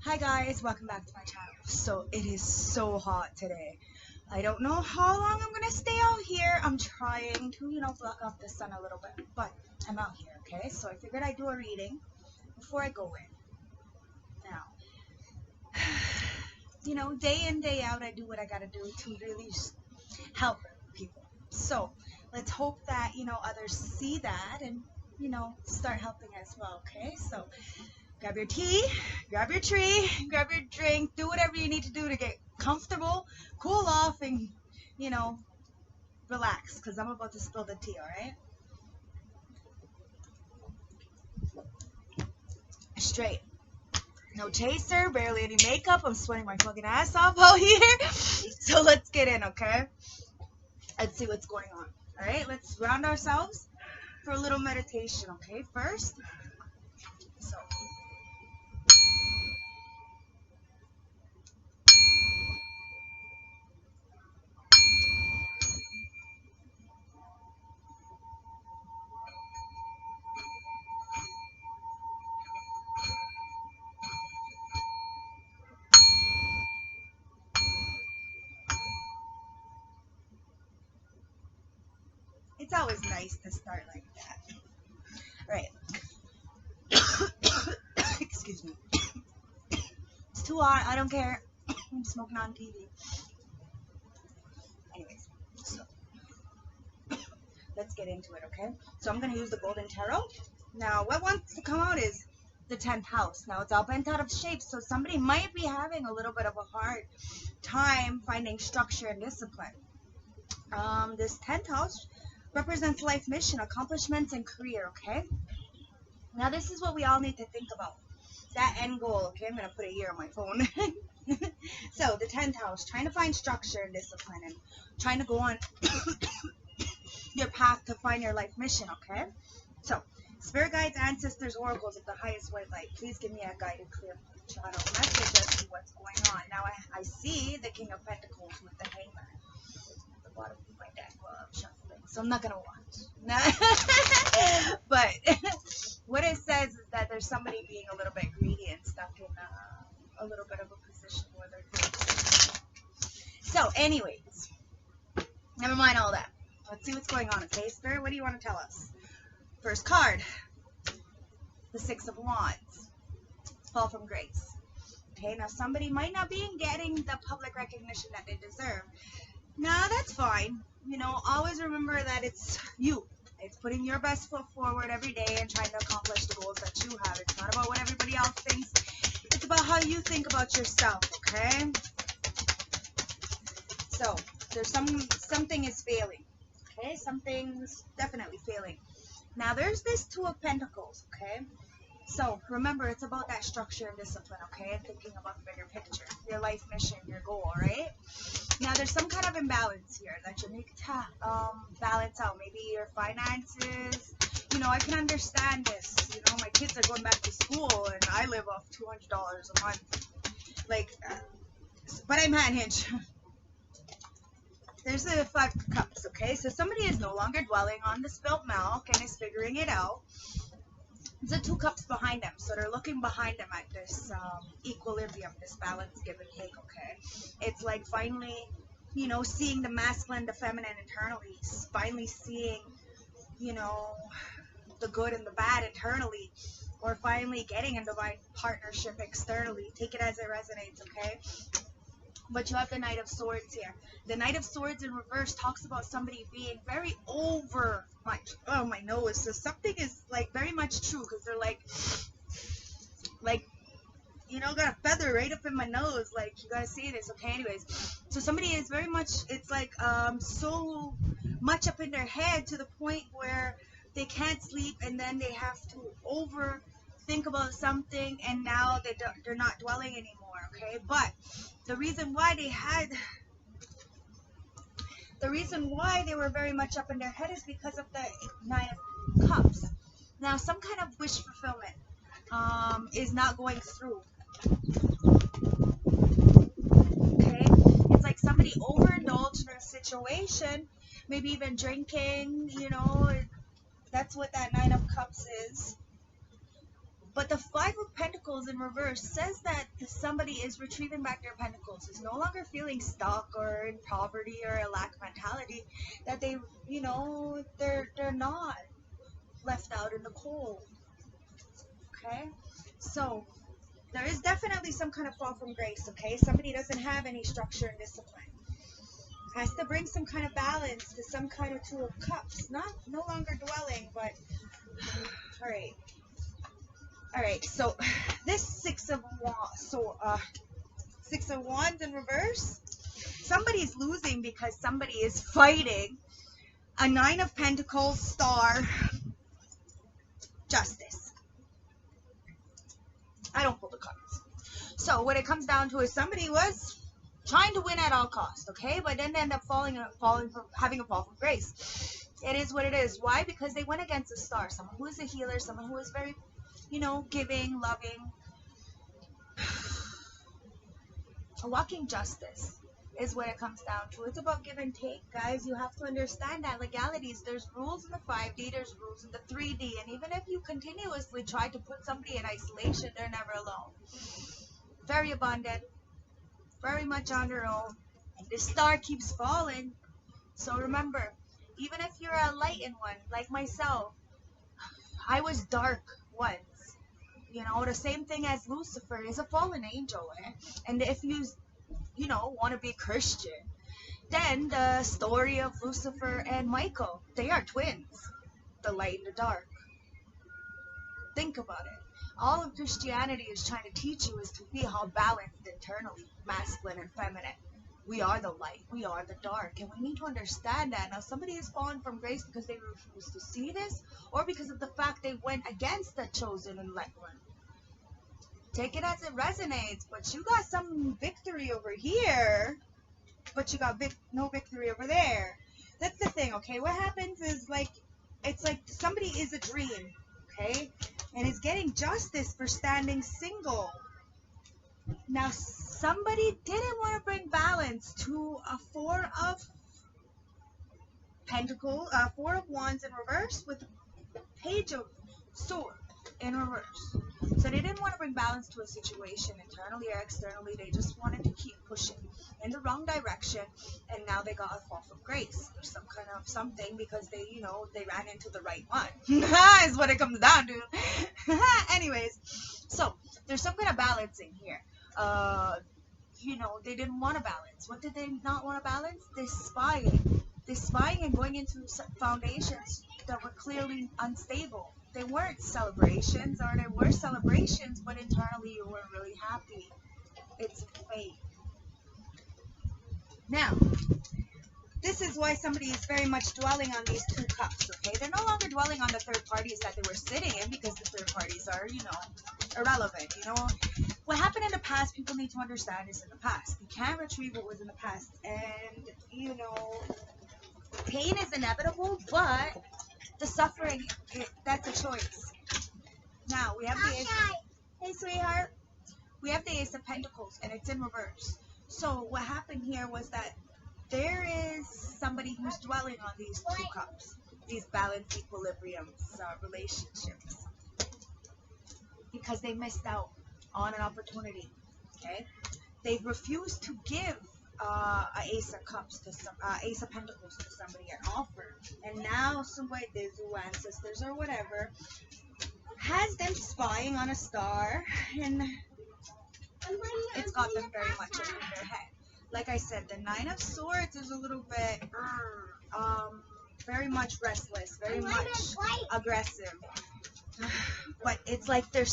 Hi guys, welcome back to my channel. So it is so hot today. I don't know how long I'm gonna stay out here. I'm trying to, block off the sun a little bit, but I'm out here, okay? So I figured I'd do a reading before I go in. Now, day in, day out, I do what I gotta do to really help people. So let's hope that, others see that and, start helping as well, okay? So grab your tea, grab your tree, grab your drink, do whatever you need to do to get comfortable, cool off, and, relax, because I'm about to spill the tea, alright? Straight. No chaser, barely any makeup. I'm sweating my fucking ass off out here. So let's get in, okay? Let's see what's going on. Alright, let's ground ourselves for a little meditation, okay? First, so it's always nice to start like that. Alright. Excuse me. It's too hot. I don't care. I'm smoking on TV. Anyways, so let's get into it, okay? So I'm going to use the Golden Tarot. Now, what wants to come out is the 10th house. Now, it's all bent out of shape, so somebody might be having a little bit of a hard time finding structure and discipline. This 10th house represents life mission, accomplishments, and career, okay? Now, this is what we all need to think about. That end goal, okay? I'm going to put a year on my phone. So, the 10th house, trying to find structure and discipline and trying to go on your path to find your life mission, okay? So, spirit guides, ancestors, oracles of the highest white light, please give me a guided, clear channel message as to what's going on. Now, I see the King of Pentacles with the Hangman at the bottom of my deck while I'm shuffling, so I'm not going to watch. But what it says is that there's somebody being a little bit greedy and stuck in a little bit of a position where they're doing. So, anyways, never mind all that. Let's see what's going on, okay? Spirit, what do you want to tell us? First card, the Six of Wands, fall from grace. Okay, now somebody might not be getting the public recognition that they deserve. Now, that's fine. Always remember that it's you. It's putting your best foot forward every day and trying to accomplish the goals that you have. It's not about what everybody else thinks. It's about how you think about yourself, okay? So, there's something is failing. Okay, something's definitely failing. Now, there's this Two of Pentacles, okay? So, remember, it's about that structure and discipline, okay? And thinking about the bigger picture, your life mission, your goal, right? Now, there's some kind of imbalance here that you need to balance out. Maybe your finances. I can understand this. My kids are going back to school, and I live off $200 a month. But I'm unhinged. There's the Five of Cups, okay? So somebody is no longer dwelling on the spilt milk and is figuring it out. The Two Cups behind them, so they're looking behind them at this equilibrium, this balance, give and take, okay? It's like finally, seeing the masculine, the feminine internally, finally seeing, the good and the bad internally, or finally getting a divine partnership externally. Take it as it resonates, okay? But you have the Knight of Swords here. The Knight of Swords in reverse talks about somebody being very over much. Oh, my nose. So something is very much true, because they're got a feather right up in my nose. You gotta see this, okay? Anyways, so somebody is very much, it's so much up in their head to the point where they can't sleep, and then they have to think about something, and now they're not dwelling anymore, okay? But the reason why they were very much up in their head is because of the Nine of Cups. Now, some kind of wish fulfillment is not going through. Okay? It's like somebody overindulged in a situation, maybe even drinking, that's what that Nine of Cups is. But the Five of Pentacles Pentacles in reverse says that somebody is retrieving back their Pentacles, is no longer feeling stuck or in poverty or a lack mentality, that they, you know, they're not left out in the cold. Okay, so there is definitely some kind of fall from grace. Okay, somebody doesn't have any structure and discipline, has to bring some kind of balance to some kind of Two of Cups, no longer dwelling, but all right, so this Six of Wands in reverse, somebody's losing because somebody is fighting a Nine of Pentacles, Star, Justice. I don't pull the cards. So what it comes down to is somebody was trying to win at all costs, okay? But then they end up having a fall from grace. It is what it is. Why? Because they went against a star, someone who is a healer, someone who is very, you know, giving, loving. A walking justice is what it comes down to. It's about give and take, guys. You have to understand that legalities, there's rules in the 5D, there's rules in the 3D, and even if you continuously try to put somebody in isolation, they're never alone. Very abundant, very much on their own, and the star keeps falling. So remember, even if you're a lightened one like myself, I was dark once. You know, the same thing as Lucifer is a fallen angel, and if you know, want to be Christian, then the story of Lucifer and Michael, they are twins, the light and the dark. Think about it. All of Christianity is trying to teach you is to be how balanced internally, masculine and feminine. We are the light, we are the dark, and we need to understand that. Now, somebody is fallen from grace because they refuse to see this, or because of the fact they went against the chosen and elect one. Take it as it resonates, but you got some victory over here, but you got no victory over there. That's the thing, okay? What happens is, like, it's like somebody is a dream, okay? And is getting justice for standing single. Now, somebody didn't want to bring balance to a Four of Wands in reverse with the Page of Swords in reverse. So they didn't want to bring balance to a situation internally or externally. They just wanted to keep pushing in the wrong direction, and now they got a fall from grace. There's some kind of something because they, you know, they ran into the right one. Is what it comes down to. Anyways, so there's some kind of balancing here. You know, they didn't want to balance. What did they not want to balance? This spying and going into foundations that were clearly unstable. They weren't celebrations, or they were celebrations, but internally you weren't really happy. It's fake. Now, this is why somebody is very much dwelling on these Two Cups, okay? They're no longer dwelling on the third parties that they were sitting in, because the third parties are, you know, irrelevant. You know, what happened in the past, people need to understand is in the past. You can't retrieve what was in the past. And, you know, pain is inevitable, but the suffering, that's a choice. Now, we have the Ace. Hey, sweetheart. We have the Ace of Pentacles, and it's in reverse. So what happened here was that there is somebody who's dwelling on these Two Cups, these balanced equilibriums, relationships, because they missed out on an opportunity. Okay, they've refused to give an Ace of Cups to Ace of Pentacles to somebody, an offer, and now some way the ancestors or whatever has them spying on a star, and it's got them very much in their head. Like I said, the Nine of Swords is a little bit, very much restless, very much aggressive. But it's like they're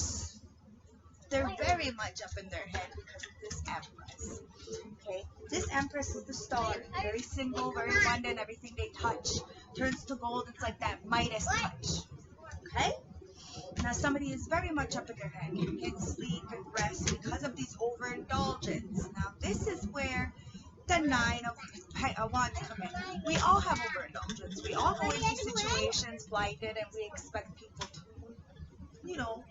very much up in their head because of this Empress. Okay, this Empress is the star, very single, very abundant. Everything they touch turns to gold. It's like that Midas touch. Okay. Now somebody is very much up in their head, can't sleep and rest because of these overindulgence. Now this is where the Nine of Wands come in. We all have overindulgence. We all go into situations blinded, and we expect people to, you know,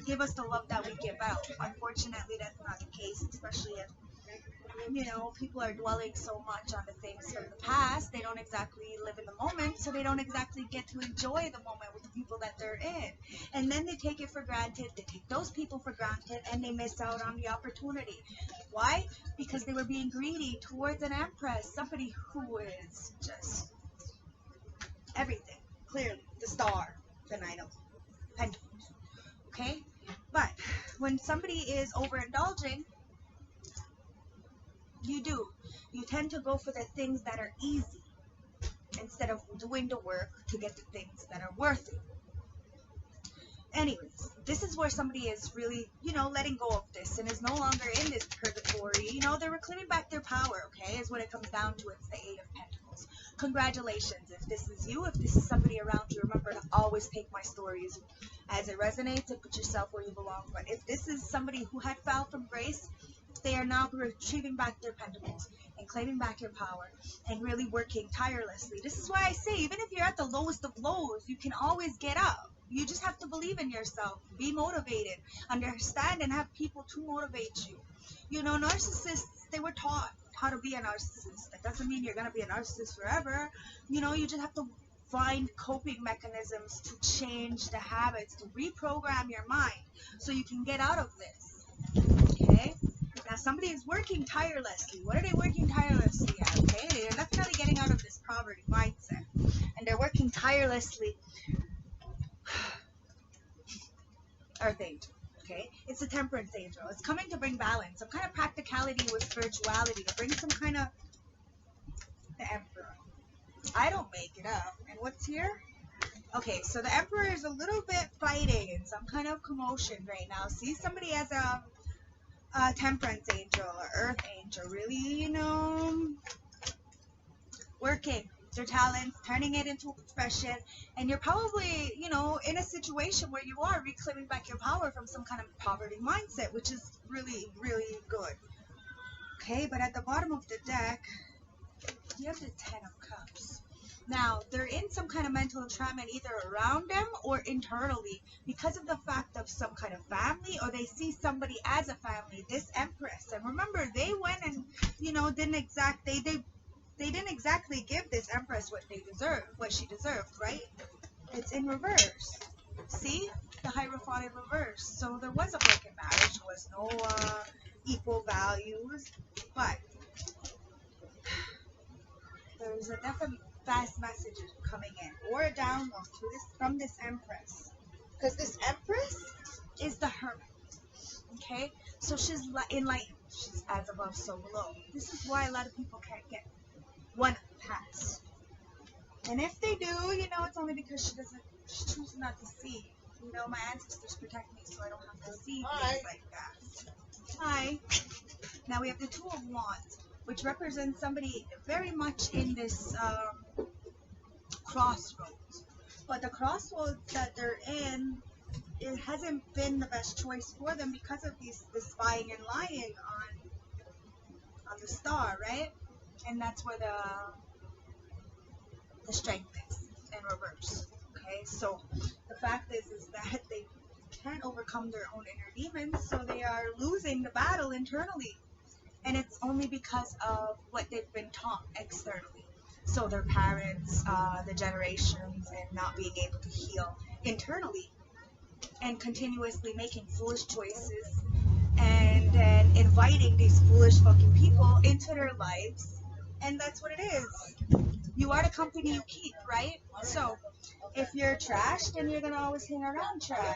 give us the love that we give out. Unfortunately, that's not the case, especially if you know, people are dwelling so much on the things from the past, they don't exactly live in the moment, so they don't exactly get to enjoy the moment with the people that they're in. And then they take it for granted, they take those people for granted, and they miss out on the opportunity. Why? Because they were being greedy towards an empress, somebody who is just everything. Clearly, the star, the Nine of Pentacles. Okay? But when somebody is overindulging, you tend to go for the things that are easy instead of doing the work to get the things that are worth it. Anyways, this is where somebody is really, you know, letting go of this and is no longer in this purgatory. You know, they're reclaiming back their power, okay, is what it comes down to. It's the Eight of Pentacles. Congratulations. If this is you, if this is somebody around you, remember to always take my stories as it resonates and put yourself where you belong. But if this is somebody who had fell from grace, they are now retrieving back their pentacles and claiming back your power and really working tirelessly. This is why I say, even if you're at the lowest of lows, you can always get up. You just have to believe in yourself, be motivated, understand and have people to motivate you. You know, narcissists, they were taught how to be a narcissist. That doesn't mean you're going to be a narcissist forever. You know, you just have to find coping mechanisms to change the habits, to reprogram your mind so you can get out of this. Okay? Now, somebody is working tirelessly. What are they working tirelessly at? Okay, they're definitely getting out of this poverty mindset, and they're working tirelessly. Earth Angel. Okay, it's a Temperance Angel. It's coming to bring balance, some kind of practicality with spirituality, to bring some kind of the Emperor. I don't make it up. And what's here? Okay, so the Emperor is a little bit fighting in some kind of commotion right now. See somebody as a Temperance Angel or Earth Angel, really, you know, working their talents, turning it into a profession, and you're probably, you know, in a situation where you are reclaiming back your power from some kind of poverty mindset, which is really, really good. Okay, but at the bottom of the deck, you have the Ten of Cups. Now, they're in some kind of mental entrapment either around them or internally because of the fact of some kind of family, or they see somebody as a family, this Empress. And remember, they went and, you know, didn't exactly give this Empress what she deserved, right? It's in reverse. See? The Hierophant in reverse. So there was a broken marriage. There was no equal values. But there's a definite fast messages coming in, or a download from this Empress, because this Empress is the Hermit. Okay, so she's enlightened. She's as above, so below. This is why a lot of people can't get one pass, and if they do, you know, it's only because she chooses not to see. You know, my ancestors protect me, so I don't have to see things like that. Hi. Now we have the Two of Wands, which represents somebody very much in this crossroads. But the crossroads that they're in, it hasn't been the best choice for them because of this spying and lying on the star, right? And that's where the strength is in reverse. Okay, so the fact is that they can't overcome their own inner demons, so they are losing the battle internally. And it's only because of what they've been taught externally. So their parents, the generations, and not being able to heal internally. And continuously making foolish choices. And then inviting these foolish fucking people into their lives. And that's what it is. You are the company you keep, right? So if you're trash, then you're going to always hang around trash.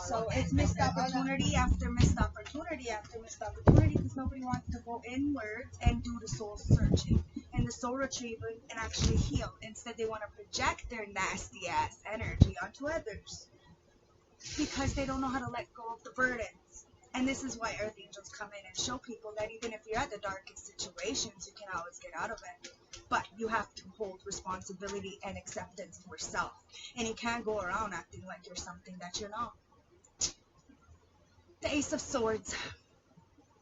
So it's missed opportunity after missed opportunity after missed opportunity, because nobody wants to go inwards and do the soul searching and the soul retrieving and actually heal. Instead, they want to project their nasty ass energy onto others because they don't know how to let go of the burdens. And this is why Earth Angels come in and show people that even if you're at the darkest situations, you can always get out of it. But you have to hold responsibility and acceptance for self. And you can't go around acting like you're something that you're not. The Ace of Swords.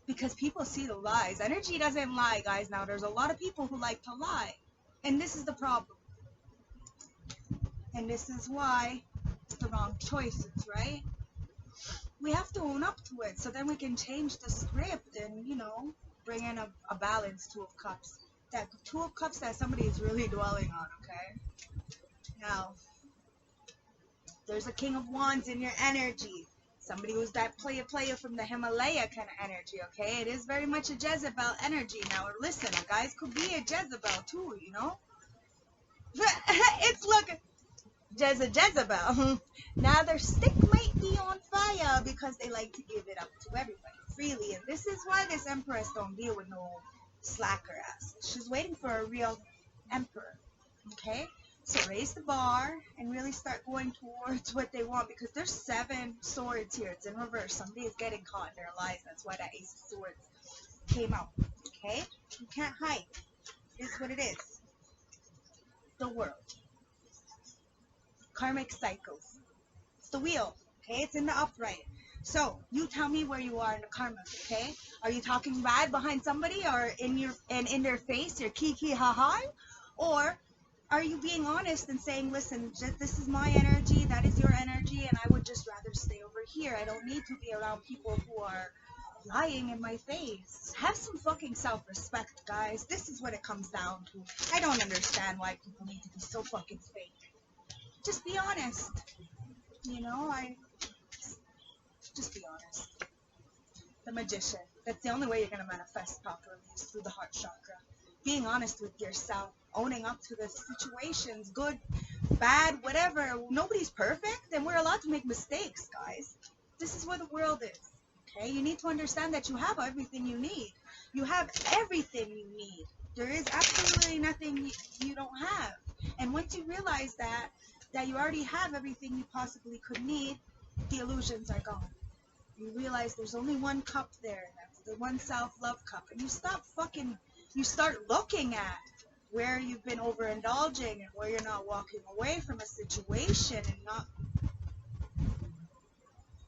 Because people see the lies. Energy doesn't lie, guys. Now, there's a lot of people who like to lie. And this is the problem. And this is why it's the wrong choices, right? We have to own up to it, so then we can change the script and, you know, bring in a balance, Two of Cups. That Two of Cups that somebody is really dwelling on, okay? Now, there's a King of Wands in your energy. Somebody who's that player from the Himalaya kind of energy, okay? It is very much a Jezebel energy. Now, listen, guys could be a Jezebel too, you know? It's look, Jezebel. Now their stick might be on fire because they like to give it up to everybody freely. And this is why this Empress don't deal with no slacker ass. She's waiting for a real emperor, okay? So raise the bar and really start going towards what they want, because there's 7 swords here. It's in reverse. Somebody is getting caught in their lies. That's why that Ace of Swords came out. Okay? You can't hide. It is what it is. The world. Karmic cycles. It's the wheel. Okay? It's in the upright. So you tell me where you are in the karma. Okay? Are you talking bad behind somebody, or in their face, your kiki ha ha, or are you being honest and saying, listen, this is my energy, that is your energy, and I would just rather stay over here. I don't need to be around people who are lying in my face. Have some fucking self-respect, guys. This is what it comes down to. I don't understand why people need to be so fucking fake. Just be honest. You know, just be honest. The Magician. That's the only way you're going to manifest properly, is through the heart chakra. Being honest with yourself, owning up to the situations, good, bad, whatever. Nobody's perfect, and we're allowed to make mistakes, guys. This is where the world is, okay? You need to understand that you have everything you need. You have everything you need. There is absolutely nothing you don't have. And once you realize that you already have everything you possibly could need, the illusions are gone. You realize there's only one cup there, and that's the one self-love cup. And you start looking at where you've been overindulging and where you're not walking away from a situation,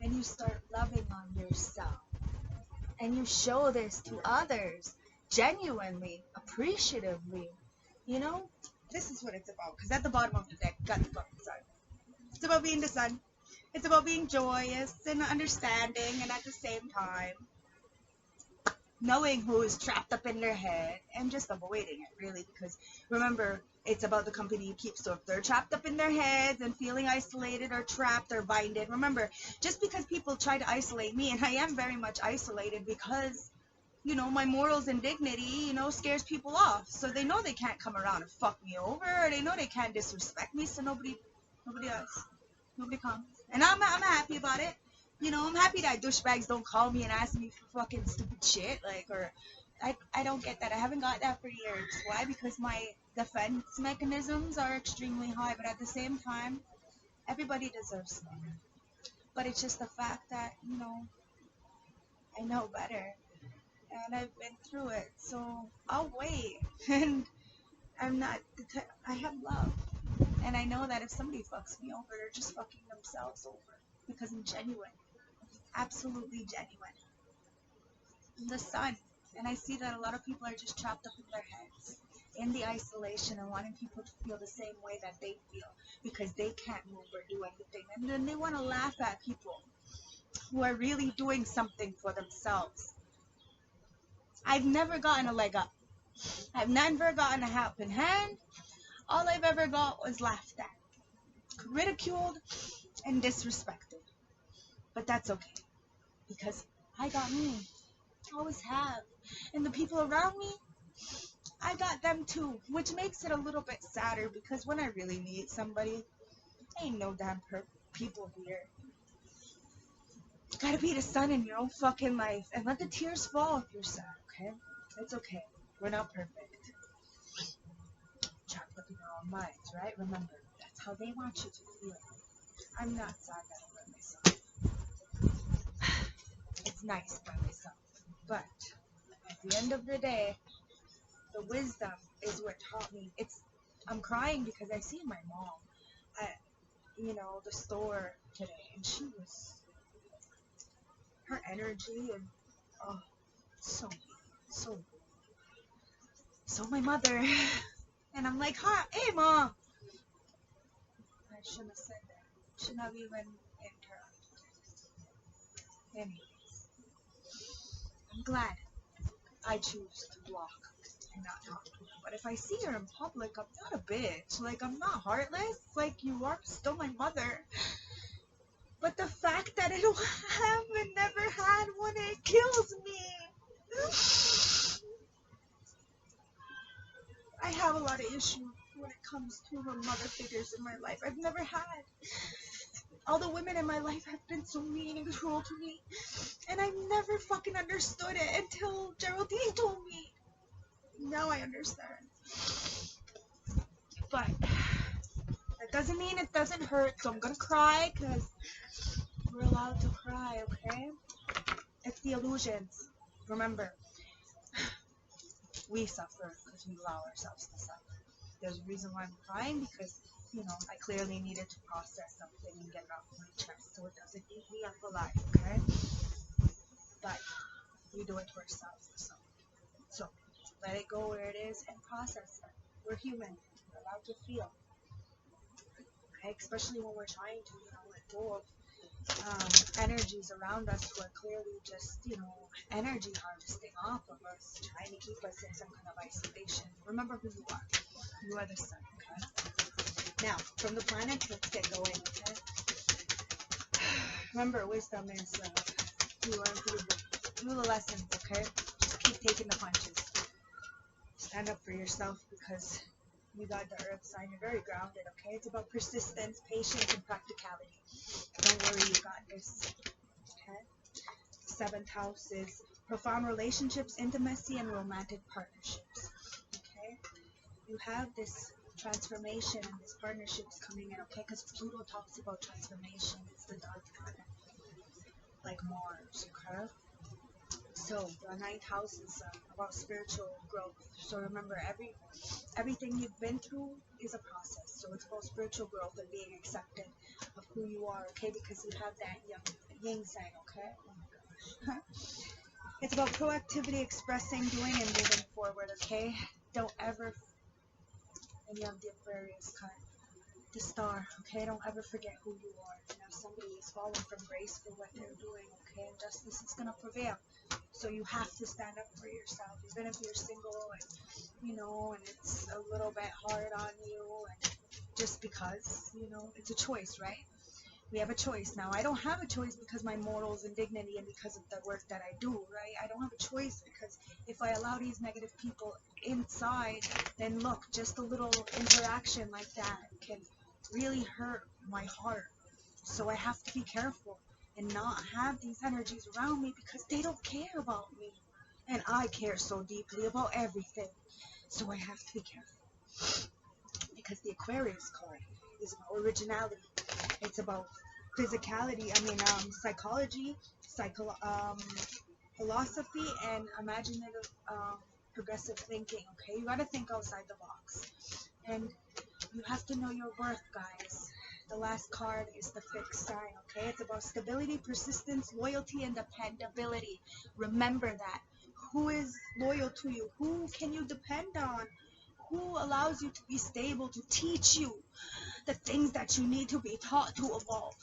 and you start loving on yourself. And you show this to others genuinely, appreciatively. You know, this is what it's about. Because at the bottom of the deck, got the fucking sun. It's about being the sun. It's about being joyous and understanding, and at the same time, knowing who is trapped up in their head and just avoiding it, really, because remember, it's about the company you keep. So if they're trapped up in their heads and feeling isolated or trapped or binded, remember, just because people try to isolate me, and I am very much isolated because, you know, my morals and dignity, you know, scares people off. So they know they can't come around and fuck me over, or they know they can't disrespect me, so nobody does. Nobody comes. And I'm happy about it. You know, I'm happy that douchebags don't call me and ask me for fucking stupid shit. Like, or, I don't get that. I haven't got that for years. Why? Because my defense mechanisms are extremely high. But at the same time, everybody deserves love. But it's just the fact that, you know, I know better. And I've been through it. So I'll wait. And I have love. And I know that if somebody fucks me over, they're just fucking themselves over. Because I'm genuine. Absolutely genuine. I'm the sun. And I see that a lot of people are just trapped up in their heads. In the isolation and wanting people to feel the same way that they feel. Because they can't move or do anything. And then they want to laugh at people who are really doing something for themselves. I've never gotten a leg up. I've never gotten a helping hand. All I've ever got was laughed at, ridiculed, and disrespected. But that's okay, because I got me. I always have. And the people around me, I got them too, which makes it a little bit sadder, because when I really need somebody, ain't no damn people here. You gotta be the sun in your own fucking life, and let the tears fall if you're sad, okay? It's okay. We're not perfect. Trapped up in your own minds, right? Remember, that's how they want you to feel. I'm not sad that I'm by myself. It's nice by myself. But at the end of the day, the wisdom is what taught me. I'm crying because I see my mom at, you know, the store today, and she was, her energy and, oh, so good. So my mother, and I'm like, hi, hey mom. I shouldn't have said that. Shouldn't have even interrupted. Anyways, I'm glad I choose to block and not talk to her. But if I see her in public, I'm not a bitch. Like, I'm not heartless. Like, you are still my mother. But the fact that I don't have and never had one, it kills me. I have a lot of issues when it comes to her mother figures in my life. I've never had. All the women in my life have been so mean and cruel to me. And I've never fucking understood it until Geraldine told me. Now I understand. But that doesn't mean it doesn't hurt, so I'm gonna cry because we're allowed to cry, okay? It's the illusions. Remember, we suffer because we allow ourselves to suffer. There's a reason why I'm crying, because, you know, I clearly needed to process something and get it off my chest so it doesn't eat me up alive, okay? But we do it to ourselves. So let it go where it is and process it. We're human. We're allowed to feel. Okay? Especially when we're trying to, you know, let go of energies around us who are clearly just, you know, energy harvesting off of us, trying to keep us in some kind of isolation. Remember who you are. You are the sun, okay? Now, from the planet, let's get going, okay? Remember, wisdom is, you are unbelievable. Do the lessons, okay? Just keep taking the punches. Stand up for yourself, because you got the earth sign. You're very grounded, okay? It's about persistence, patience, and practicality. Don't worry, you got this, okay? Seventh house is profound relationships, intimacy, and romantic partnerships, okay? You have this transformation and this partnerships coming in, okay? Because Pluto talks about transformation. It's the dark planet, like Mars, okay? So the ninth house is about spiritual growth. So remember, everything you've been through is a process. So it's about spiritual growth and being accepted of who you are, okay? Because you have that yang sign, okay? Oh my gosh. It's about proactivity, expressing, doing, and moving forward, okay? Don't ever, and you have the Aquarius card, the star, okay? Don't ever forget who you are. And if somebody is falling from grace for what they're doing, okay? Injustice is going to prevail. So you have to stand up for yourself, even if you're single and, you know, and it's a little bit hard on you, and just because, you know, it's a choice, right? We have a choice. Now, I don't have a choice because my morals and dignity and because of the work that I do, right? I don't have a choice because if I allow these negative people inside, then look, just a little interaction like that can really hurt my heart. So I have to be careful and not have these energies around me because they don't care about me. And I care so deeply about everything. So I have to be careful. Because the Aquarius card is about originality. It's about physicality, psychology, philosophy, and imaginative, progressive thinking, okay? You gotta think outside the box. And you have to know your worth, guys. The last card is the fixed sign, okay? It's about stability, persistence, loyalty, and dependability. Remember that. Who is loyal to you? Who can you depend on? Who allows you to be stable, to teach you the things that you need to be taught to evolve?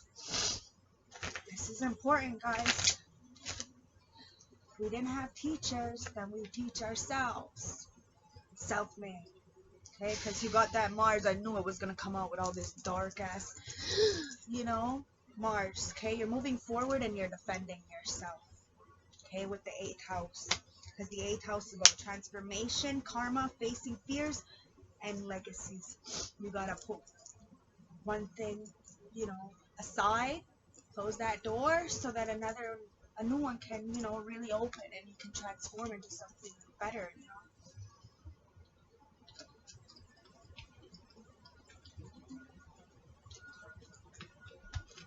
This is important, guys. If we didn't have teachers, then we teach ourselves. Self-made. Okay, because you got that Mars. I knew it was going to come out with all this dark ass, you know, Mars. Okay, you're moving forward and you're defending yourself. Okay, with the 8th house. Because the 8th house is about transformation, karma, facing fears, and legacies. You got to put one thing, you know, aside, close that door so that a new one can, you know, really open and you can transform into something better, you know.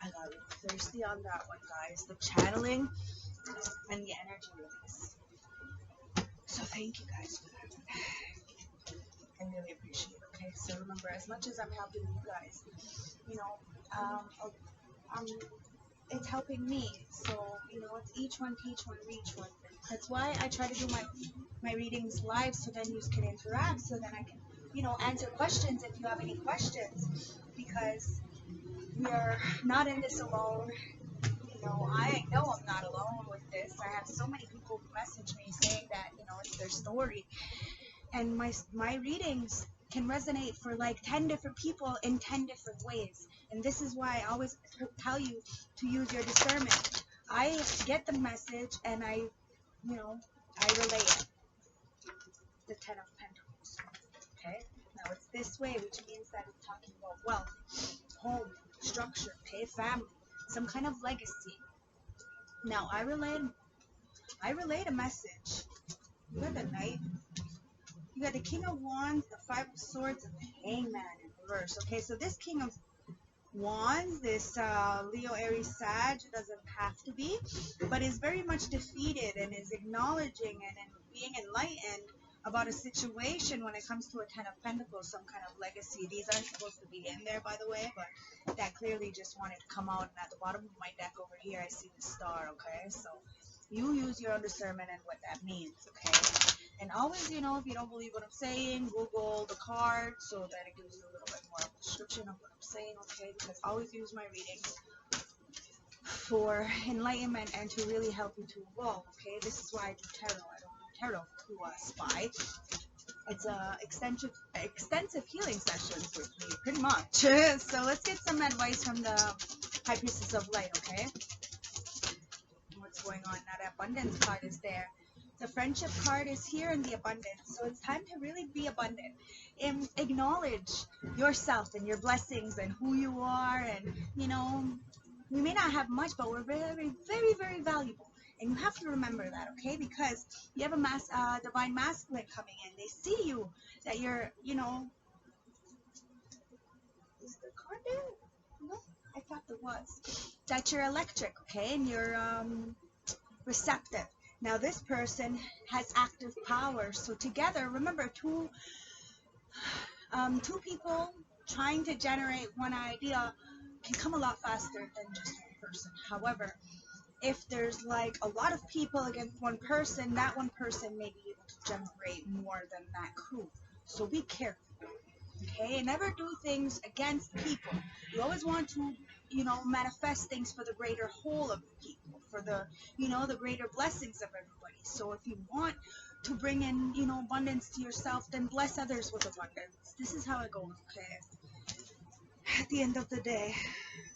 I got really thirsty on that one, guys. The channeling and the energy release. So thank you guys for that. I really appreciate it. Okay, so remember, as much as I'm helping you guys, you know, it's helping me. So, you know, it's each one teach one, reach one. That's why I try to do my readings live, so then you can interact, so then I can, you know, answer questions if you have any questions, because we are not in this alone. You know, I know I'm not alone with this. I have so many people who message me saying that, you know, it's their story. And my readings can resonate for like 10 different people in 10 different ways. And this is why I always tell you to use your discernment. I get the message and I relay it. The Ten of Pentacles. Okay? Now it's this way, which means that it's talking about wealth, home, structure, okay, family, some kind of legacy. Now I relayed a message. You got the Knight. You got the King of Wands, the Five of Swords, and the Hangman in reverse. Okay, so this King of Wands, this Leo, Aries, Sag, doesn't have to be, but is very much defeated and is acknowledging and being enlightened about a situation when it comes to a Ten of Pentacles, some kind of legacy. These aren't supposed to be in there, by the way, but that clearly just wanted to come out. And at the bottom of my deck over here, I see the star, okay? So you use your own discernment and what that means, okay? And always, if you don't believe what I'm saying, Google the card so that it gives you a little bit more of a description of what I'm saying, okay? Because I always use my readings for enlightenment and to really help you to evolve, okay? This is why I do tarot. I don't do tarot to spy. It's extensive healing sessions with me, pretty much. So let's get some advice from the High Priestess of Light, okay? What's going on now? The abundance card is there. The friendship card is here in the abundance. So it's time to really be abundant and acknowledge yourself and your blessings and who you are. And, we may not have much, but we're very, very, very valuable. And you have to remember that, okay? Because you have a divine masculine coming in. They see you, that you're, is the card there? No, I thought there was. That you're electric, okay? And you're receptive. Now this person has active power. So together, remember, two people trying to generate one idea can come a lot faster than just one person. However, if there's like a lot of people against one person, that one person may be able to generate more than that crew. So be careful, okay? And never do things against people. You always want to, manifest things for the greater whole of the people, for the, the greater blessings of everybody. So if you want to bring in, abundance to yourself, then bless others with abundance. This is how it goes, okay? At the end of the day.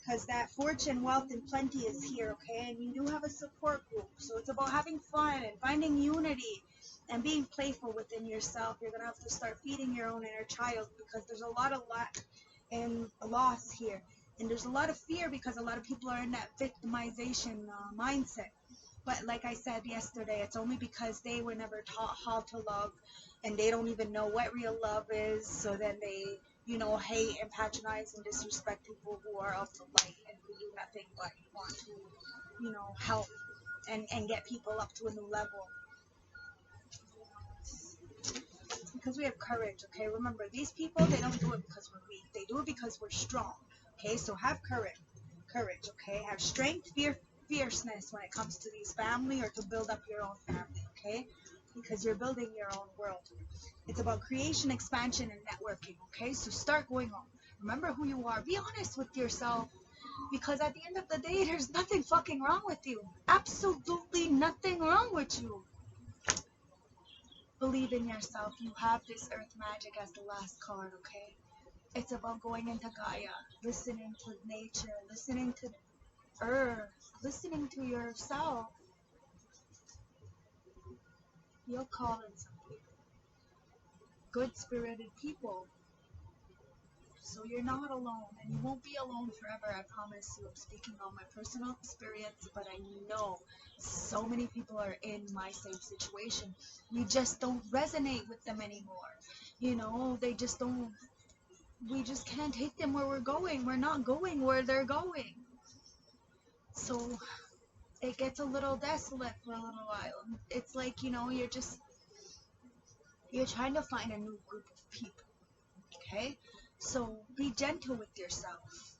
Because that fortune, wealth, and plenty is here, okay? And you do have a support group. So it's about having fun and finding unity and being playful within yourself. You're going to have to start feeding your own inner child because there's a lot of lack and loss here. And there's a lot of fear because a lot of people are in that victimization mindset. But like I said yesterday, it's only because they were never taught how to love and they don't even know what real love is. So then they hate and patronize and disrespect people who are of the light and who do nothing but want to, help and get people up to a new level. Because we have courage, okay? Remember, these people, they don't do it because we're weak. They do it because we're strong, okay? So have courage, okay? Have strength, fierceness when it comes to these family or to build up your own family, okay? Because you're building your own world. It's about creation, expansion, and networking, okay? So start going on. Remember who you are. Be honest with yourself. Because at the end of the day, there's nothing fucking wrong with you. Absolutely nothing wrong with you. Believe in yourself. You have this earth magic as the last card, okay? It's about going into Gaia, listening to nature, listening to earth, listening to yourself. You'll call in some people. Good-spirited people. So you're not alone, and you won't be alone forever, I promise you. I'm speaking on my personal experience, but I know so many people are in my same situation. We just don't resonate with them anymore. They just don't, we just can't take them where we're going. We're not going where they're going. So it gets a little desolate for a little while. It's like, you're trying to find a new group of people, okay? So be gentle with yourself.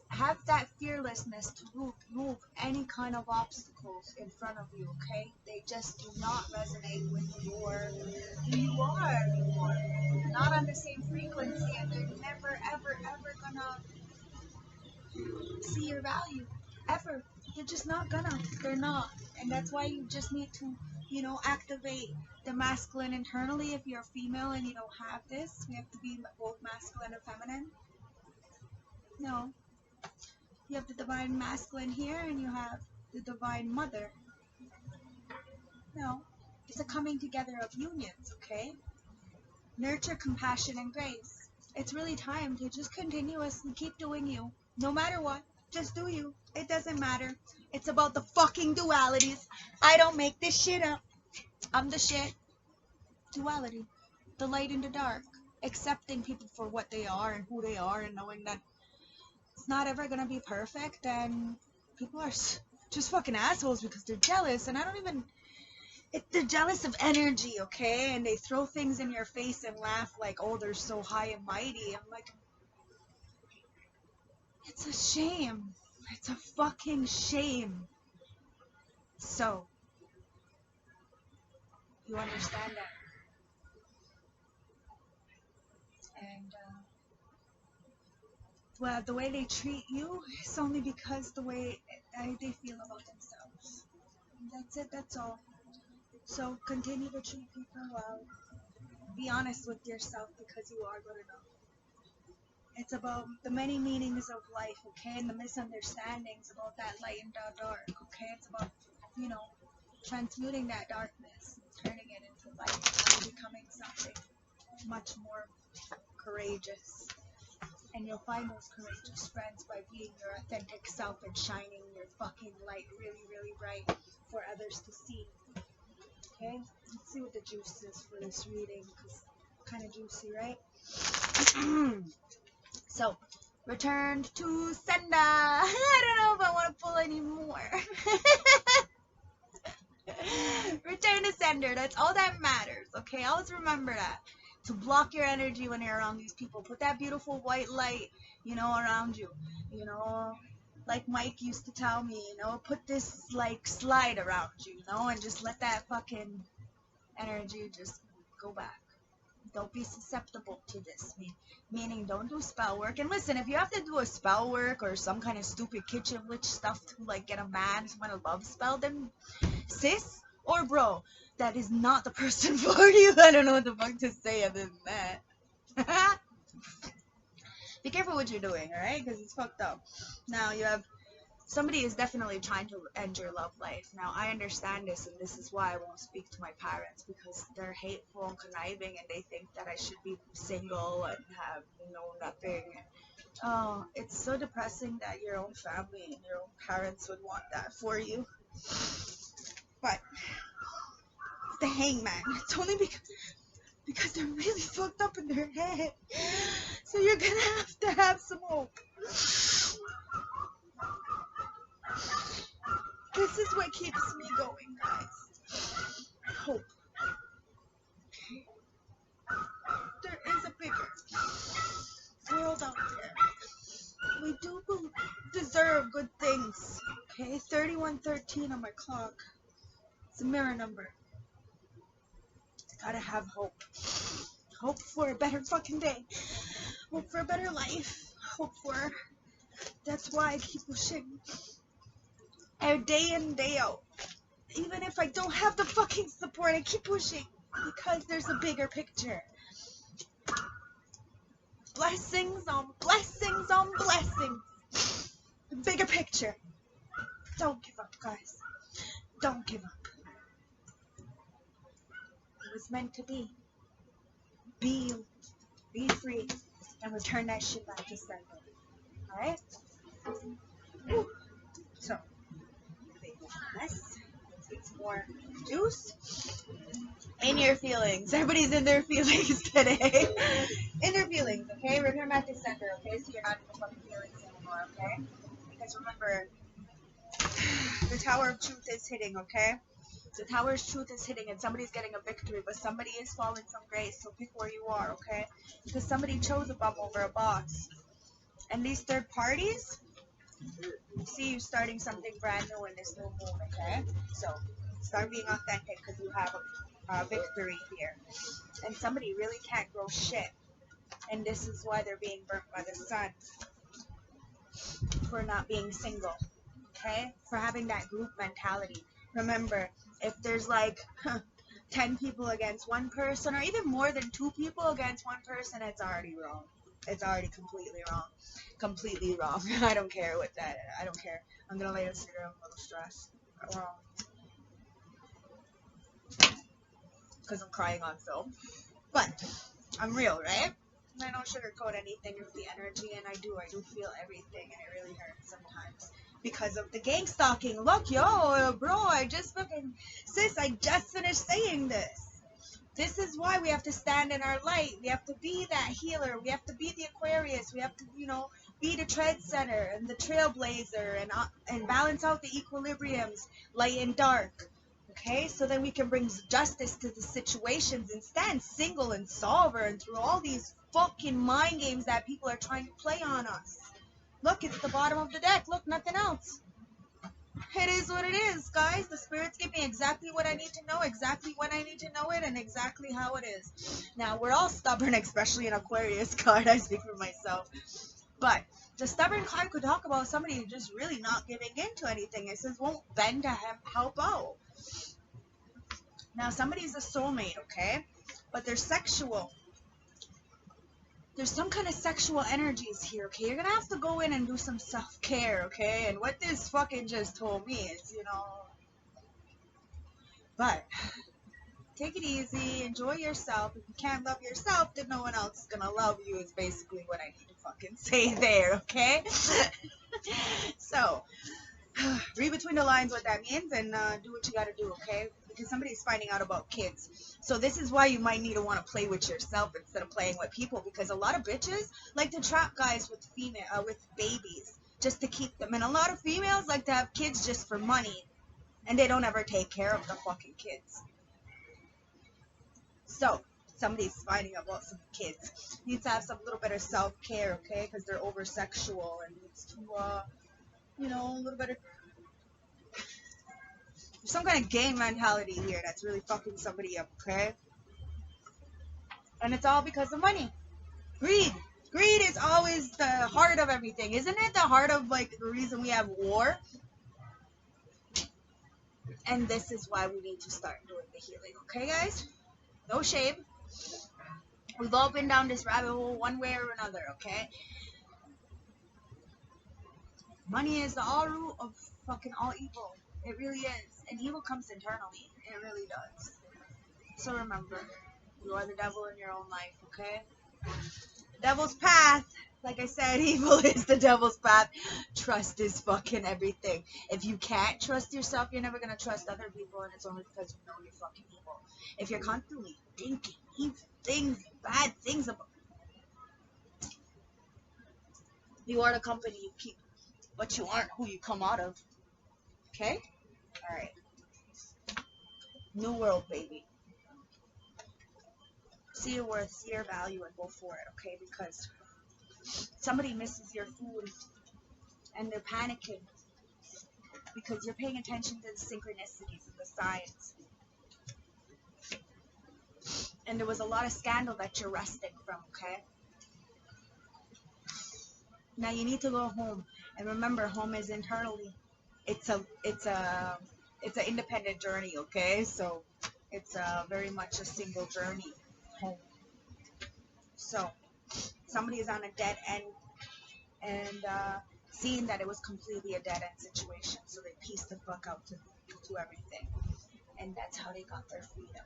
Have that fearlessness to move any kind of obstacles in front of you, okay? They just do not resonate with who you are anymore. You're not on the same frequency, and they're never, ever, ever gonna see your value. Ever. They're just not gonna. They're not. And that's why you just need to you know, activate the masculine internally. If you're female and you don't have this, we have to be both masculine and feminine. No, you have the divine masculine here and you have the divine mother. No, it's a coming together of unions, okay? Nurture, compassion, and grace. It's really time to just continuously keep doing you. No matter what, just do you. It doesn't matter. It's about the fucking dualities. I don't make this shit up. I'm the shit. Duality. The light and the dark. Accepting people for what they are and who they are and knowing that it's not ever gonna be perfect and people are just fucking assholes because they're jealous and I don't even... they're jealous of energy, okay? And they throw things in your face and laugh like, oh, they're so high and mighty. I'm like, it's a shame. It's a fucking shame. So, you understand that. And, well, the way they treat you is only because the way they feel about themselves. That's it, that's all. So continue to treat people well. Be honest with yourself because you are good enough. It's about the many meanings of life, okay, and the misunderstandings about that light and that dark, okay? It's about, you know, transmuting that darkness, turning it into light, and becoming something much more courageous. And you'll find those courageous friends by being your authentic self and shining your fucking light really, really bright for others to see. Okay, let's see what the juice is for this reading, because kind of juicy, right? So, returned to sender. I don't know if I want to pull any more. Return to sender. That's all that matters, okay? Always remember that. To block your energy when you're around these people. Put that beautiful white light, you know, around you. You know, like Mike used to tell me, you know, put this, like, slide around you, you know, and just let that fucking energy just go back. Don't be susceptible to this. Meaning, don't do spell work. And listen, if you have to do a spell work or some kind of stupid kitchen witch stuff to, like, get a man to want to love spell, then sis or bro, that is not the person for you. I don't know what the fuck to say other than that. Be careful what you're doing, alright? Because it's fucked up. Now, you have... somebody is definitely trying to end your love life. Now, I understand this, and this is why I won't speak to my parents, because they're hateful and conniving, and they think that I should be single and have, you know, nothing. Oh, it's so depressing that your own family and your own parents would want that for you. But the hangman, it's only because they're really fucked up in their head. So you're gonna have to have some hope. This is what keeps me going, guys. Hope. There is a bigger world out there. We do deserve good things. Okay, 3113 on my clock. It's a mirror number. Gotta have hope. Hope for a better fucking day. Hope for a better life. Hope for... that's why I keep pushing. Day in, day out. Even if I don't have the fucking support, I keep pushing. Because there's a bigger picture. Blessings on blessings on blessings. The bigger picture. Don't give up, guys. Don't give up. It was meant to be. Be you. Be free. And return that shit back to sender. Alright? So, let's take some more juice. In your feelings. Everybody's in their feelings today. In their feelings, okay? Return back to sender, okay? So you're not in the fucking feelings anymore, okay? Because remember, the Tower of Truth is hitting, okay? The Tower's truth is hitting and somebody's getting a victory, but somebody is falling from grace, so pick where you are, okay? Because somebody chose a bum over a boss. And these third parties, see you starting something brand new in this new moon, okay? So, start being authentic because you have a victory here. And somebody really can't grow shit. And this is why they're being burnt by the sun. For not being single, okay? For having that group mentality. Remember, if there's like 10 people against one person, or even more than 2 people against one person, it's already wrong. It's already completely wrong. Completely wrong. I don't care what that. I don't care. I'm gonna lay a cigarette. I'm a little stressed. Because I'm crying on film. But I'm real, right? I don't sugarcoat anything with the energy, and I do feel everything, and it really hurts sometimes because of the gang stalking. Look, yo, bro, I just finished saying this. This is why we have to stand in our light. We have to be that healer. We have to be the Aquarius. We have to, be the trendsetter and the trailblazer, and balance out the equilibriums, light and dark. Okay, so then we can bring justice to the situations and stand single and solver and through all these fucking mind games that people are trying to play on us. Look, it's the bottom of the deck. Look, nothing else. It is what it is, guys. The spirits give me exactly what I need to know, exactly when I need to know it, and exactly how it is. Now, we're all stubborn, especially an Aquarius card. I speak for myself. But the stubborn card could talk about somebody just really not giving in to anything. It says won't bend to help out. Now, somebody's a soulmate, okay? But they're sexual. There's some kind of sexual energies here, okay? You're gonna have to go in and do some self-care, okay? And what this fucking just told me is, but take it easy, enjoy yourself. If you can't love yourself, then no one else is gonna love you, is basically what I need to fucking say there, okay? So, read between the lines what that means, and do what you gotta do, okay? Because somebody's finding out about kids. So this is why you might need to want to play with yourself instead of playing with people, because a lot of bitches like to trap guys with with babies just to keep them, and a lot of females like to have kids just for money, and they don't ever take care of the fucking kids. So somebody's finding out about some kids. Needs to have some little bit of self-care, okay? Because they're over-sexual and needs to, a little bit of some kind of gang mentality here that's really fucking somebody up, okay? And it's all because of money. Greed. Greed is always the heart of everything. Isn't it the heart of, like, the reason we have war? And this is why we need to start doing the healing, okay, guys? No shame. We've all been down this rabbit hole one way or another, okay? Money is the all root of fucking all evil. It really is. And evil comes internally. It really does. So remember, you are the devil in your own life, okay? The devil's path. Like I said, evil is the devil's path. Trust is fucking everything. If you can't trust yourself, you're never going to trust other people, and it's only because you know you're fucking evil. If you're constantly thinking evil things, bad things about you are the company you keep, but you aren't who you come out of. Okay? Alright. New world, baby. See your worth, see your value, and go for it, okay? Because somebody misses your food and they're panicking because you're paying attention to the synchronicities and the signs. And there was a lot of scandal that you're resting from, okay? Now you need to go home, and remember, home is internally. It's an independent journey, okay? So it's very much a single journey home. So somebody is on a dead end, and seeing that it was completely a dead end situation, so they pieced the fuck out to everything, and that's how they got their freedom.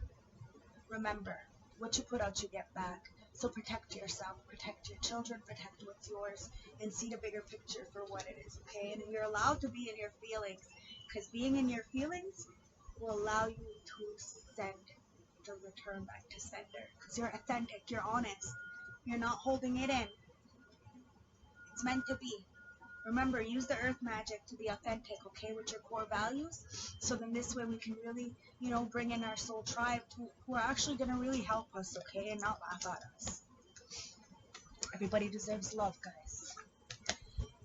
Remember, what you put out, you get back. So protect yourself, protect your children, protect what's yours, and see the bigger picture for what it is, okay? And you're allowed to be in your feelings, because being in your feelings will allow you to send the return back to sender, because you're authentic, you're honest, you're not holding it in. It's meant to be. Remember, use the earth magic to be authentic, okay, with your core values, so then this way we can really, bring in our soul tribe who are actually going to really help us, okay, and not laugh at us. Everybody deserves love, guys.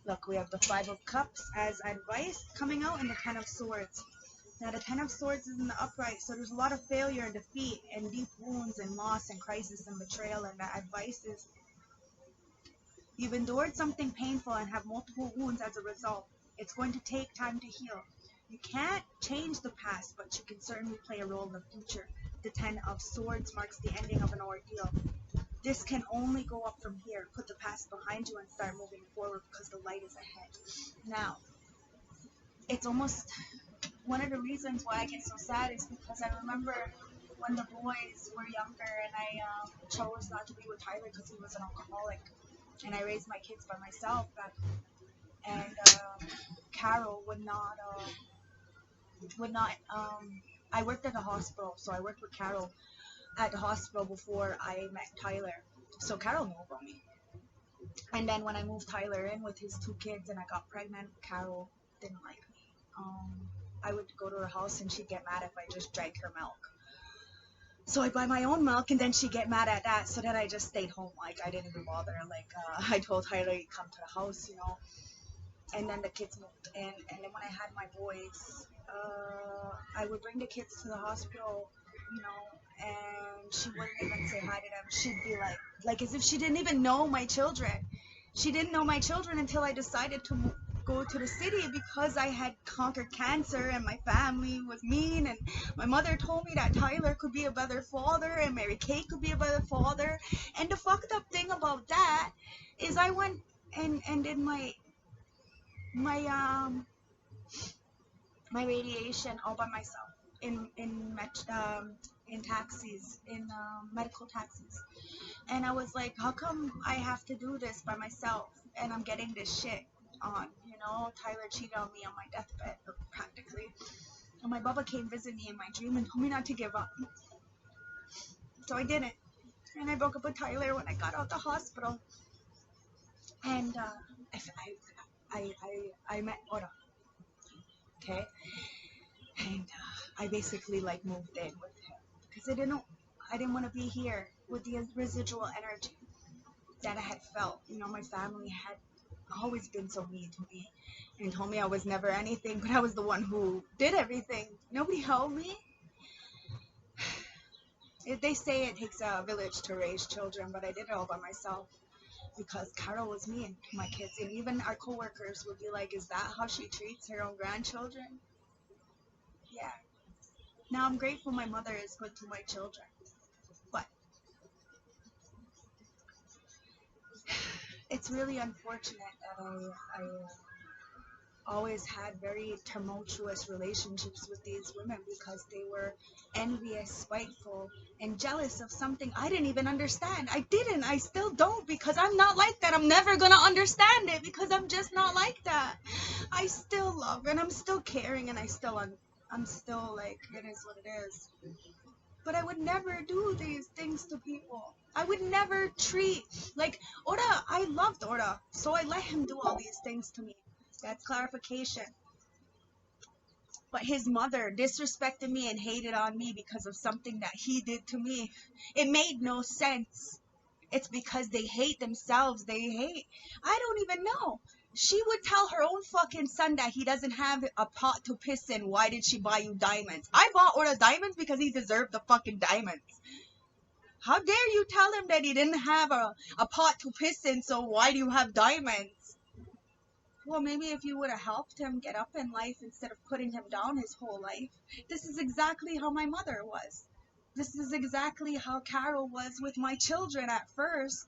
Look, we have the 5 of Cups as advice coming out, and the 10 of Swords. Now, the 10 of Swords is in the upright, so there's a lot of failure and defeat and deep wounds and loss and crisis and betrayal, and that advice is you've endured something painful and have multiple wounds as a result. It's going to take time to heal. You can't change the past, but you can certainly play a role in the future. The 10 of Swords marks the ending of an ordeal. This can only go up from here. Put the past behind you and start moving forward because the light is ahead. Now, it's almost one of the reasons why I get so sad is because I remember when the boys were younger and I chose not to be with Tyler because he was an alcoholic, and I raised my kids by myself back, and Carol would not I worked at the hospital, so I worked with Carol at the hospital before I met Tyler, so Carol knew about me. And then when I moved Tyler in with his 2 kids and I got pregnant, Carol didn't like me. I would go to her house and she'd get mad if I just drank her milk. So I'd buy my own milk and then she'd get mad at that, so then I just stayed home. Like, I didn't even bother. Like, I told Tyler he'd come to the house, you know. And then the kids moved in, and then when I had my boys, I would bring the kids to the hospital, you know, and she wouldn't even say hi to them. She'd be like as if she didn't even know my children. She didn't know my children until I decided to go to the city because I had conquered cancer and my family was mean, and my mother told me that Tyler could be a better father and Mary Kate could be a better father. And the fucked up thing about that is I went and did my radiation all by myself in taxis, in medical taxis, and I was like, how come I have to do this by myself and I'm getting this shit on, you know? Tyler cheated on me on my deathbed practically, and my Baba came visit me in my dream and told me not to give up, so I didn't, and I broke up with Tyler when I got out the hospital, and I met Ora, okay, and I basically like moved in with him because I didn't want to be here with the residual energy that I had felt. You know, my family had always been so mean to me and told me I was never anything, but I was the one who did everything. Nobody helped me. They say it takes a village to raise children, but I did it all by myself. Because Carol was mean to my kids, and even our coworkers would be like, is that how she treats her own grandchildren? Yeah. Now I'm grateful my mother is good to my children, but it's really unfortunate that I always had very tumultuous relationships with these women because they were envious, spiteful, and jealous of something I didn't even understand. I still don't, because I'm not like that. I'm never gonna understand it because I'm just not like that. I still love and I'm still caring and I'm still like, it is what it is. But I would never do these things to people. I would never treat, like, Ora, I loved Ora, so I let him do all these things to me. That's clarification. But his mother disrespected me and hated on me because of something that he did to me. It made no sense. It's because they hate themselves. I don't even know. She would tell her own fucking son that he doesn't have a pot to piss in. Why did she buy you diamonds? I bought Ora diamonds because he deserved the fucking diamonds. How dare you tell him that he didn't have a pot to piss in, so why do you have diamonds? Well, maybe if you would have helped him get up in life instead of putting him down his whole life. This is exactly how my mother was. This is exactly how Carol was with my children at first.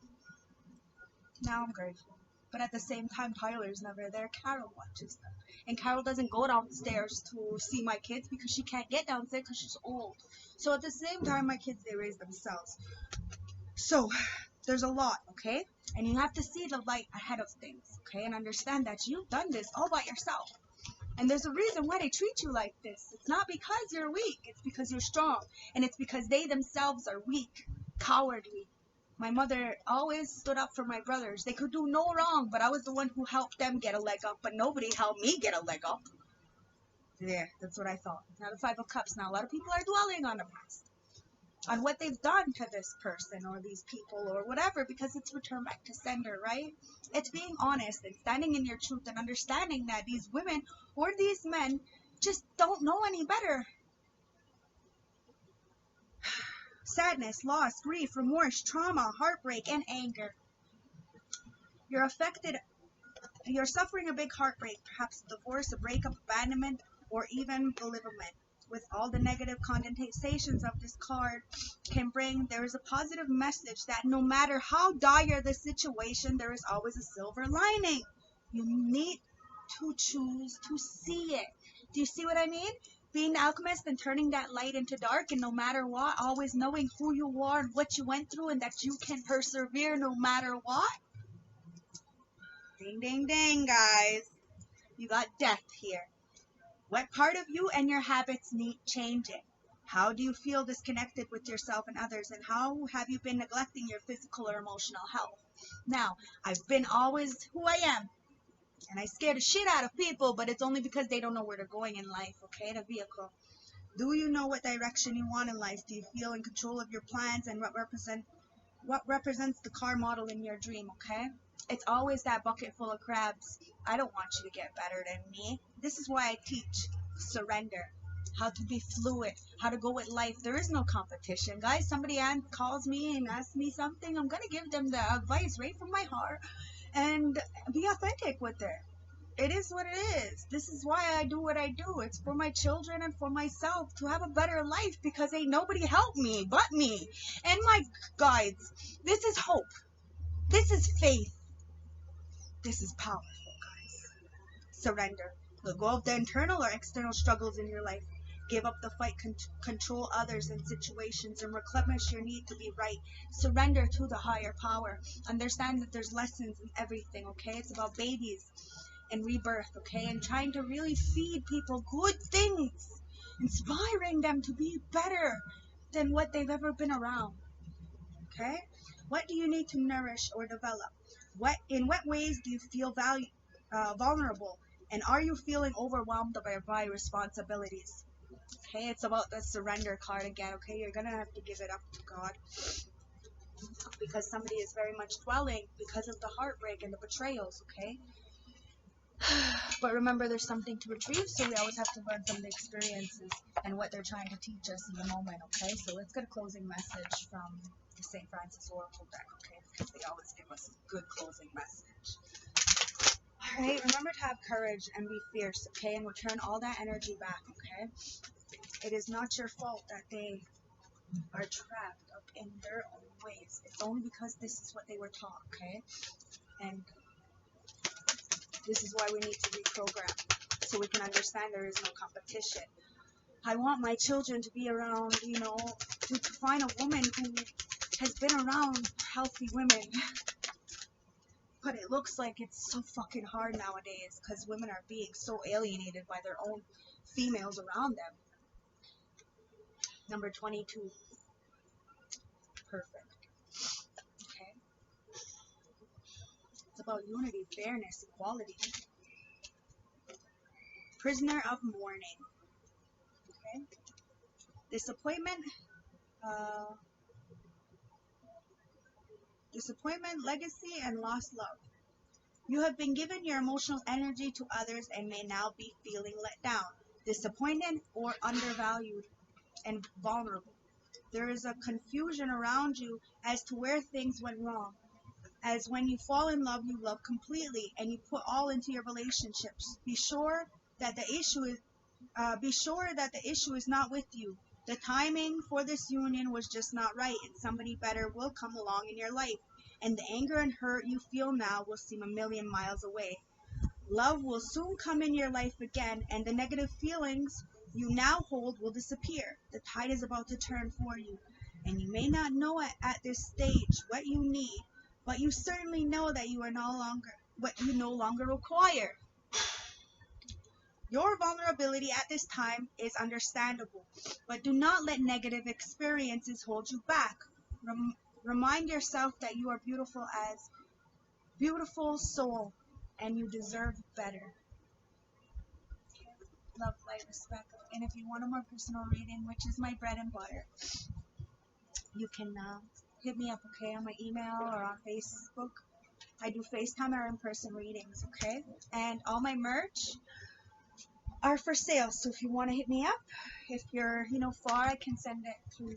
Now I'm grateful. But at the same time, Tyler's never there. Carol watches them. And Carol doesn't go downstairs to see my kids because she can't get downstairs because she's old. So at the same time, my kids, they raise themselves. So there's a lot, okay? And you have to see the light ahead of things, okay? And understand that you've done this all by yourself. And there's a reason why they treat you like this. It's not because you're weak. It's because you're strong. And it's because they themselves are weak, cowardly. My mother always stood up for my brothers. They could do no wrong, but I was the one who helped them get a leg up. But nobody helped me get a leg up. Yeah, that's what I thought. Now the 5 of Cups. Now a lot of people are dwelling on the past, on what they've done to this person or these people or whatever, because it's return back to sender, right? It's being honest and standing in your truth and understanding that these women or these men just don't know any better. Sadness, loss, grief, remorse, trauma, heartbreak, and anger. You're suffering a big heartbreak, perhaps a divorce, a breakup, abandonment, or even belittlement. With all the negative connotations of this card can bring, there is a positive message that no matter how dire the situation, there is always a silver lining. You need to choose to see it. Do you see what I mean? Being the alchemist and turning that light into dark, and no matter what, always knowing who you are and what you went through, and that you can persevere no matter what. Ding, ding, ding, guys. You got death here. What part of you and your habits need changing? How do you feel disconnected with yourself and others? And how have you been neglecting your physical or emotional health? Now, I've been always who I am. And I scare the shit out of people, but it's only because they don't know where they're going in life, okay? The vehicle. Do you know what direction you want in life? Do you feel in control of your plans and what represents the car model in your dream, okay? It's always that bucket full of crabs. I don't want you to get better than me. This is why I teach surrender, how to be fluid, how to go with life. There is no competition, guys. Somebody calls me and asks me something, I'm going to give them the advice right from my heart and be authentic with it. It is what it is. This is why I do what I do. It's for my children and for myself to have a better life, because ain't nobody helped me but me and my guides. This is hope. This is faith. This is powerful, guys. Surrender. Let go of the internal or external struggles in your life. Give up the fight, control others and situations, and replenish your need to be right. Surrender to the higher power. Understand that there's lessons in everything, okay? It's about babies and rebirth, okay? And trying to really feed people good things, inspiring them to be better than what they've ever been around, okay? What do you need to nourish or develop? In what ways do you feel vulnerable? And are you feeling overwhelmed by responsibilities? Okay, it's about the surrender card again, okay? You're going to have to give it up to God, because somebody is very much dwelling because of the heartbreak and the betrayals, okay? But remember, there's something to retrieve, so we always have to learn from the experiences and what they're trying to teach us in the moment, okay? So let's get a closing message from the St. Francis Oracle deck, okay? Because they always give us a good closing message. All right, remember to have courage and be fierce, okay? And return all that energy back, okay? It is not your fault that they are trapped up in their own ways. It's only because this is what they were taught, okay? And this is why we need to reprogram, so we can understand there is no competition. I want my children to be around, to find a woman who has been around healthy women. But it looks like it's so fucking hard nowadays, because women are being so alienated by their own females around them. Number 22. Perfect. Okay. It's about unity, fairness, equality. Prisoner of mourning. Okay. Disappointment, legacy, and lost love. You have been given your emotional energy to others and may now be feeling let down, disappointed, or undervalued and vulnerable. There is a confusion around you as to where things went wrong. As when you fall in love, you love completely and you put all into your relationships. Be sure that the issue is not with you. The timing for this union was just not right, and somebody better will come along in your life. And the anger and hurt you feel now will seem a million miles away. Love will soon come in your life again, and the negative feelings you now hold will disappear. The tide is about to turn for you, and you may not know it at this stage what you need, but you certainly know that you are what you no longer require. Your vulnerability at this time is understandable, but do not let negative experiences hold you back. Remind yourself that you are beautiful as beautiful soul, and you deserve better. Love, light, respect. And if you want a more personal reading, which is my bread and butter, you can hit me up, okay, on my email or on Facebook. I do FaceTime or in-person readings, okay? And all my merch are for sale, so if you want to hit me up, if you're far, I can send it through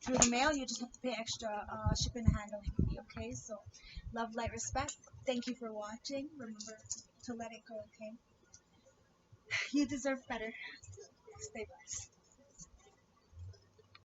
the mail. You just have to pay extra shipping and handling fee, okay? So love, light, respect. Thank you for watching. Remember to let it go, okay? You deserve better. Stay blessed.